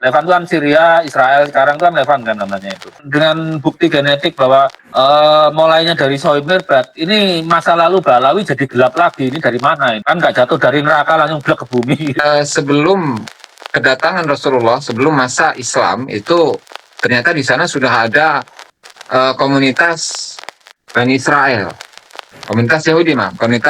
Levan itu kan Syria, Israel, sekarang kan Levan kan namanya itu. Dengan bukti genetik bahwa mulainya dari Soimir, ini masa lalu Balawi jadi gelap lagi. Ini dari mana? Kan nggak jatuh dari neraka langsung blek ke bumi. Sebelum kedatangan Rasulullah, sebelum masa Islam itu ternyata di sana sudah ada komunitas Bani Israel. Komunitas Yahudi,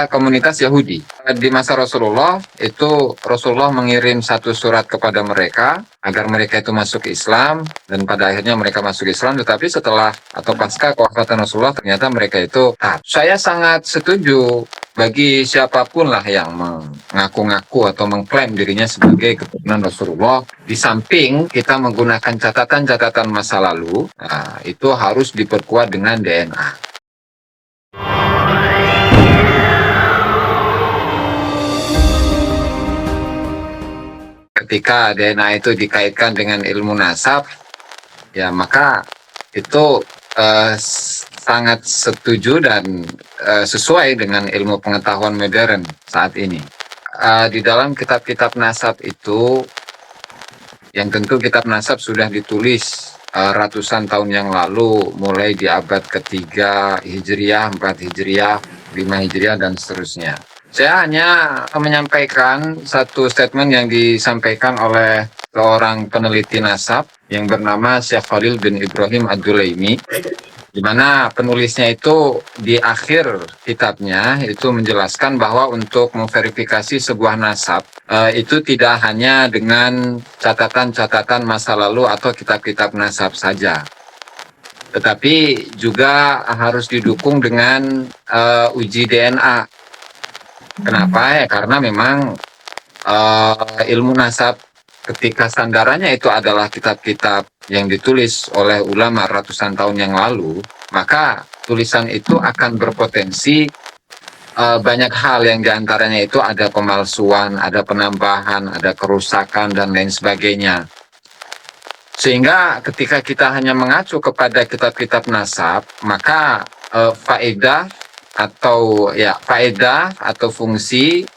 komunitas Yahudi. Di masa Rasulullah itu Rasulullah mengirim satu surat kepada mereka agar mereka itu masuk Islam, dan pada akhirnya mereka masuk Islam. Tetapi setelah atau pasca kewafatan Rasulullah ternyata mereka itu taat. Saya sangat setuju bagi siapapun lah yang mengaku-ngaku atau mengklaim dirinya sebagai keturunan Rasulullah, di samping kita menggunakan catatan-catatan masa lalu, itu harus diperkuat dengan DNA. Ketika DNA itu dikaitkan dengan ilmu nasab, ya maka itu sangat setuju dan sesuai dengan ilmu pengetahuan modern saat ini. Di dalam kitab-kitab nasab itu, yang tentu kitab nasab sudah ditulis ratusan tahun yang lalu, mulai di abad ketiga Hijriah, 4 Hijriah, 5 Hijriah, dan seterusnya. Saya hanya menyampaikan satu statement yang disampaikan oleh seorang peneliti nasab yang bernama Syekh Khalil bin Ibrahim Ad-Dulaimi, di mana penulisnya itu di akhir kitabnya itu menjelaskan bahwa untuk memverifikasi sebuah nasab itu tidak hanya dengan catatan-catatan masa lalu atau kitab-kitab nasab saja, tetapi juga harus didukung dengan uji DNA. Kenapa? Ya karena memang ilmu nasab ketika sandarannya itu adalah kitab-kitab yang ditulis oleh ulama ratusan tahun yang lalu, maka tulisan itu akan berpotensi banyak hal yang diantaranya itu ada pemalsuan, ada penambahan, ada kerusakan, dan lain sebagainya. Sehingga ketika kita hanya mengacu kepada kitab-kitab nasab, maka faedah atau fungsi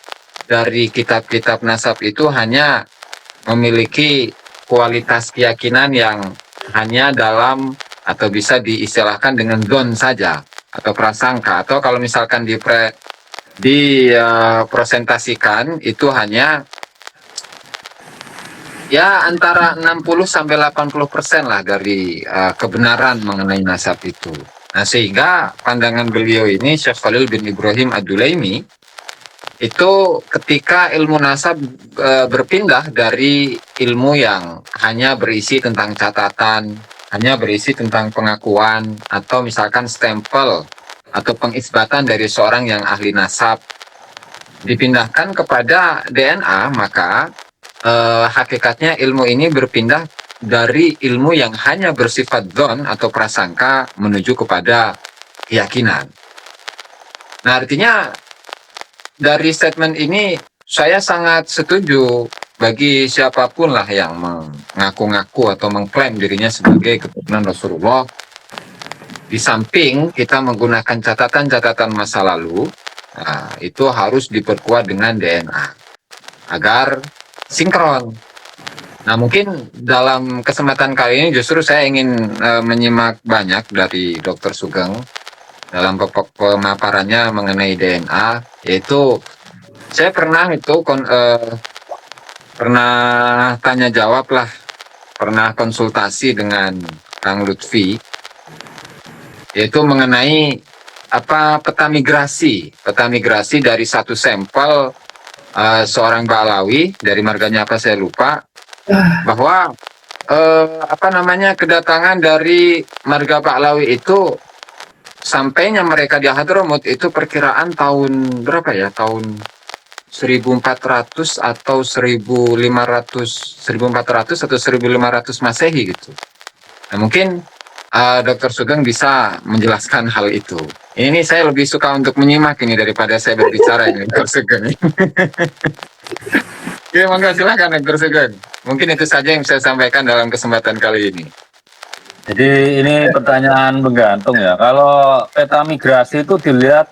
dari kitab-kitab nasab itu hanya memiliki kualitas keyakinan yang hanya dalam atau bisa diistilahkan dengan don saja atau prasangka, atau kalau misalkan dipresentasikan itu hanya ya antara 60-80% lah dari kebenaran mengenai nasab itu. Nah, sehingga pandangan beliau ini, Syekh Khalil bin Ibrahim Ad-Dulaimi, itu ketika ilmu nasab berpindah dari ilmu yang hanya berisi tentang catatan, hanya berisi tentang pengakuan, atau misalkan stempel atau pengisbatan dari seorang yang ahli nasab, dipindahkan kepada DNA, maka hakikatnya ilmu ini berpindah dari ilmu yang hanya bersifat dzon atau prasangka menuju kepada keyakinan. Nah, artinya dari statement ini saya sangat setuju bagi siapapun lah yang mengaku-ngaku atau mengklaim dirinya sebagai keturunan Rasulullah, di samping kita menggunakan catatan-catatan masa lalu, itu harus diperkuat dengan DNA agar sinkron. Nah, mungkin dalam kesempatan kali ini justru saya ingin menyimak banyak dari Dr. Sugeng dalam pemaparannya mengenai DNA, yaitu saya pernah tanya jawab lah, pernah konsultasi dengan Kang Lutfi, yaitu mengenai peta migrasi dari satu sampel seorang Balawi dari marganya saya lupa, bahwa kedatangan dari marga Ba'lawi itu sampainya mereka di Hadramut itu perkiraan tahun berapa ya? Tahun 1400 atau 1400 atau 1500 Masehi gitu. Nah, mungkin Dr. Sugeng bisa menjelaskan hal itu. Ini saya lebih suka untuk menyimak ini daripada saya berbicara ini, Dr. Sugeng. Oke, monggo silakan Dr. Sugeng. Mungkin itu saja yang saya sampaikan dalam kesempatan kali ini. Jadi ini pertanyaan menggantung ya. Kalau peta migrasi itu dilihat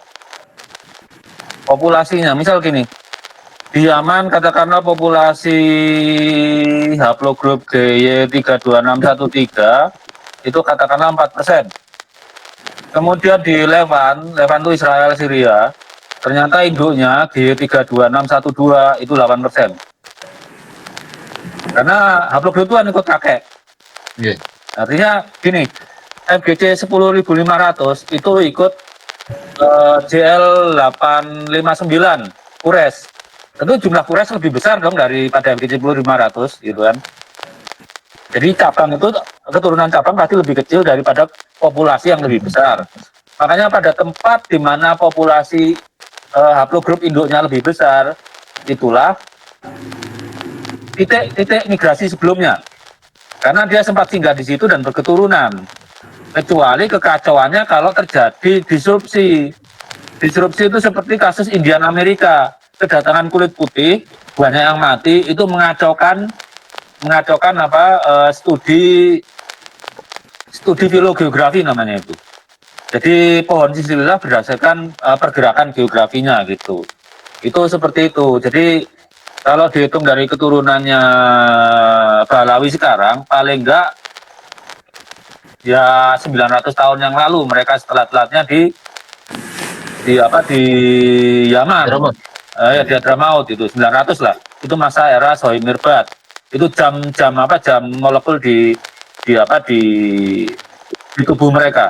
populasinya, misal gini, Di Yaman katakanlah populasi haplogrup GY32613 itu katakanlah 4%. Kemudian di Levan itu Israel Syria, ternyata induknya GY32612 itu 8%. Karena haplogrup itu kan ikut kakek. Iya. Artinya gini, FGC 10.500 itu ikut JL 859 Kures. Tentu jumlah Kures lebih besar dong daripada FGC 10.500 gitu kan. Jadi cabang itu, keturunan cabang pasti lebih kecil daripada populasi yang lebih besar. Makanya pada tempat di mana populasi haplogrup induknya lebih besar, itulah titik migrasi sebelumnya. Karena dia sempat singgah di situ dan berketurunan. Kecuali kekacauannya kalau terjadi disrupsi. Disrupsi itu seperti kasus Indian Amerika. Kedatangan kulit putih, banyak yang mati, itu mengacaukan studi filogeografi namanya itu. Jadi pohon silsilah berdasarkan pergerakan geografinya gitu. Itu seperti itu. Jadi kalau dihitung dari keturunannya Balawi sekarang, paling enggak ya 900 tahun yang lalu mereka telat-telatnya di Yaman. Ya di Hadramaut itu 900 lah. Itu masa era Zohir-Mirbad. Itu jam molekul di tubuh mereka.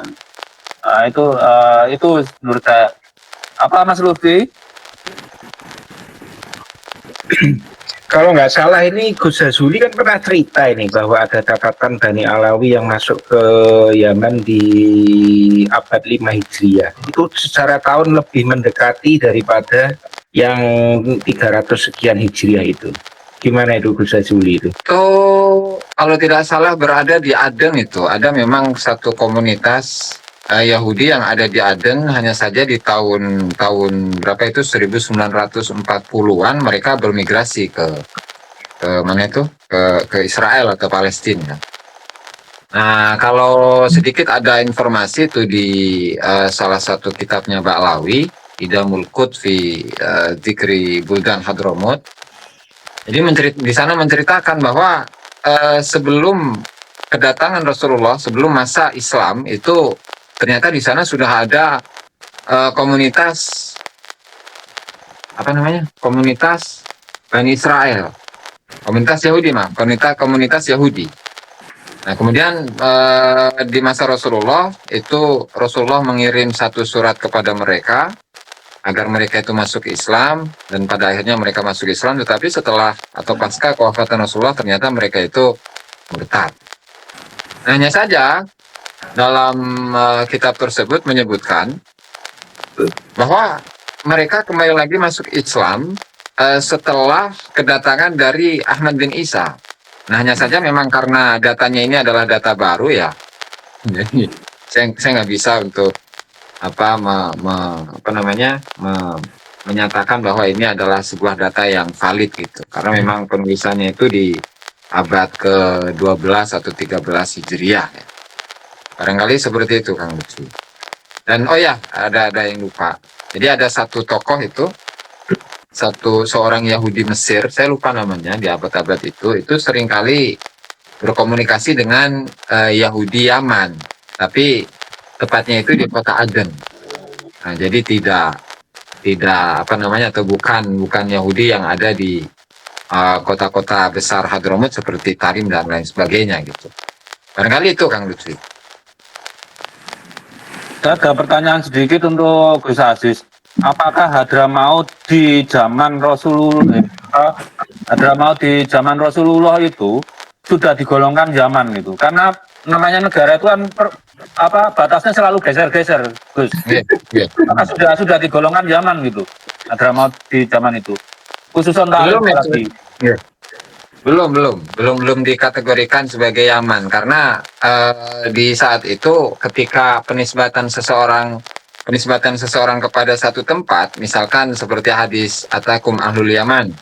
Nah, itu menurut saya. Apa Mas Lutfi? Kalau nggak salah ini Gus Jazuli kan pernah cerita ini bahwa ada catatan Bani Alawi yang masuk ke Yaman di abad 5 Hijriah. Itu secara tahun lebih mendekati daripada yang 300 sekian Hijriah itu. Gimana itu Gus Jazuli itu? Kalau tidak salah berada di Aden itu. Ada memang satu komunitas Yahudi yang ada di Aden, hanya saja di tahun berapa itu 1940-an mereka bermigrasi ke mana itu ke Israel atau Palestina. Nah, kalau sedikit ada informasi itu di salah satu kitabnya Ba'lawi, Idamul Qud fi Dzikri Buldan Hadramut. Jadi di sana menceritakan bahwa sebelum kedatangan Rasulullah, sebelum masa Islam itu ternyata di sana sudah ada komunitas komunitas Bani Israel, komunitas Yahudi komunitas Yahudi. Nah kemudian di masa Rasulullah itu Rasulullah mengirim satu surat kepada mereka agar mereka itu masuk Islam, dan pada akhirnya mereka masuk Islam. Tetapi setelah atau pasca kewafatan Rasulullah ternyata mereka itu murtad. Nah, hanya saja dalam kitab tersebut menyebutkan bahwa mereka kembali lagi masuk Islam setelah kedatangan dari Ahmad bin Isa. Nah, hanya saja memang karena datanya ini adalah data baru ya, jadi saya nggak bisa untuk menyatakan bahwa ini adalah sebuah data yang valid gitu, karena memang penulisannya itu di abad ke-12 atau 13 Hijriah ya. Barangkali seperti itu Kang Lutfi. Dan ada yang lupa. Jadi ada satu tokoh itu, seorang Yahudi Mesir, saya lupa namanya, di abad-abad itu seringkali berkomunikasi dengan Yahudi Yaman, tapi tepatnya itu di kota Aden. Nah, jadi tidak atau bukan Yahudi yang ada di kota-kota besar Hadramut seperti Tarim dan lain sebagainya gitu. Barangkali itu Kang Lutfi. Saya ada pertanyaan sedikit untuk Gus Aziz. Apakah Hadramaut di zaman Rasulullah itu sudah digolongkan zaman gitu? Karena namanya negara itu kan batasnya selalu geser-geser, Gus. Yeah. Maka sudah digolongkan zaman gitu. Hadramaut di zaman itu. Khusus untuk lagi. Yeah. Belum dikategorikan sebagai Yaman, karena di saat itu ketika penisbatan seseorang kepada satu tempat, misalkan seperti hadis atakum ahlul Yaman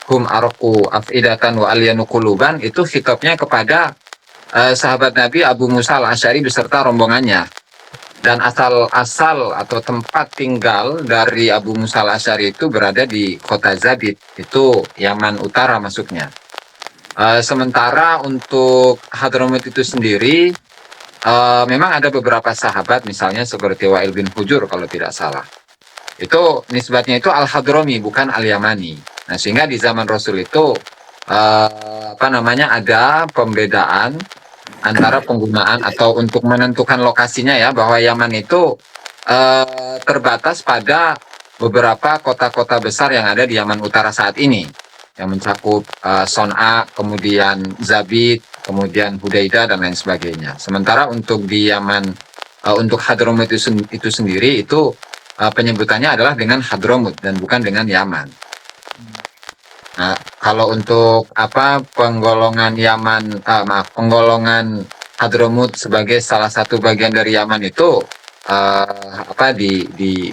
hum araku afidatan wa alyanu quluban, itu khitabnya kepada sahabat Nabi Abu Musa al-Asy'ari beserta rombongannya. dan asal atau tempat tinggal dari Abu Musa al-Asy'ari itu berada di kota Zabid, itu Yaman Utara masuknya. Sementara untuk Hadramut itu sendiri, memang ada beberapa sahabat, misalnya seperti Wa'il bin Hujur kalau tidak salah. Itu nisbatnya itu Al-Hadrami, bukan Al-Yamani. Nah, sehingga di zaman Rasul itu ada pembedaan antara penggunaan atau untuk menentukan lokasinya ya, bahwa Yaman itu terbatas pada beberapa kota-kota besar yang ada di Yaman Utara saat ini, yang mencakup Son'a, kemudian Zabid, kemudian Hudaidah dan lain sebagainya. Sementara untuk di Yaman, untuk Hadramut itu sendiri itu penyebutannya adalah dengan Hadramut dan bukan dengan Yaman. Nah, kalau untuk penggolongan penggolongan Hadramut sebagai salah satu bagian dari Yaman itu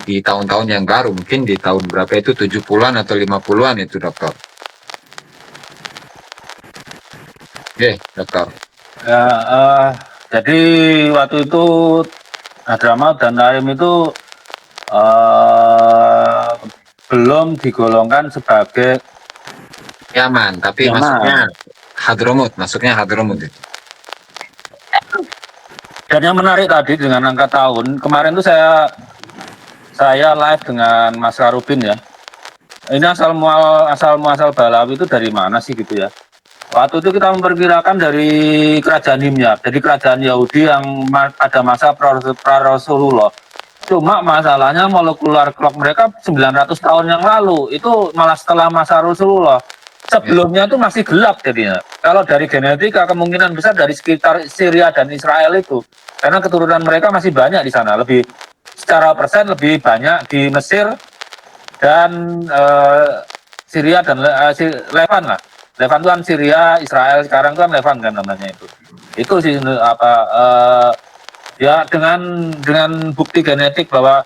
di tahun-tahun yang baru, mungkin di tahun berapa itu, 70-an atau 50-an itu, Dokter. Oke, Dokter. Ya, jadi waktu itu Hadramaut dan Tarim itu belum digolongkan sebagai Yaman, tapi Yaman. masuknya Hadramut itu. Dan yang menarik tadi dengan angka tahun, kemarin tuh saya live dengan Mas Karubin ya. Ini asal muasal Balawi itu dari mana sih gitu ya. Waktu itu kita memperkirakan dari kerajaan Himyar, jadi kerajaan Yahudi yang pada masa pra-Rasulullah. Cuma masalahnya molekular clock mereka 900 tahun yang lalu, itu malah setelah masa Rasulullah. Sebelumnya itu masih gelap jadinya. Kalau dari genetika kemungkinan besar dari sekitar Syria dan Israel itu, karena keturunan mereka masih banyak di sana, lebih secara persen lebih banyak di Mesir dan Syria dan Levan lah. Levan itu kan Syria, Israel sekarang itu kan Levan kan namanya itu. Itu sih ya dengan bukti genetik bahwa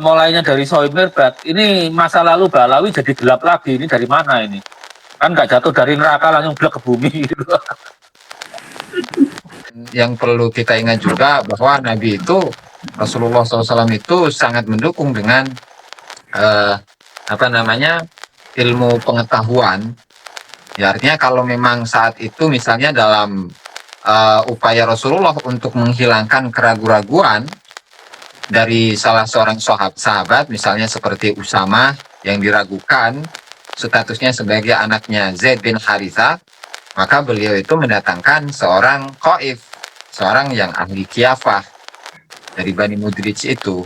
mulainya dari Soimer, ini masa lalu Balawi jadi gelap lagi. Ini dari mana ini? Kan nggak jatuh dari neraka langsung blek ke bumi gitu. Yang perlu kita ingat juga bahwa Nabi itu, Rasulullah SAW itu sangat mendukung dengan ilmu pengetahuan. Ya, artinya kalau memang saat itu misalnya dalam upaya Rasulullah untuk menghilangkan keraguan-raguan dari salah seorang sahabat, misalnya seperti Usama yang diragukan statusnya sebagai anaknya Zaid bin Harithah, maka beliau itu mendatangkan seorang qaif, seorang yang ahli khilafah dari Bani Mudrij itu.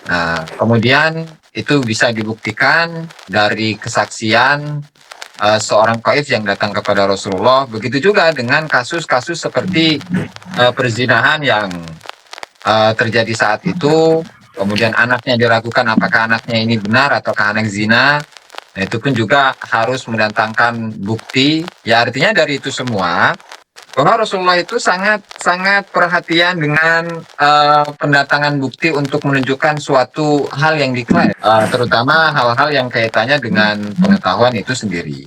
Nah, kemudian itu bisa dibuktikan dari kesaksian seorang qaif yang datang kepada Rasulullah. Begitu juga dengan kasus-kasus seperti perzinahan yang terjadi saat itu, kemudian anaknya diragukan apakah anaknya ini benar ataukah anak zina. Nah, itu pun juga harus mendatangkan bukti. Ya, artinya dari itu semua bahwa Rasulullah itu sangat perhatian dengan pendatangan bukti untuk menunjukkan suatu hal yang diklaim, terutama hal-hal yang kaitannya dengan pengetahuan itu sendiri.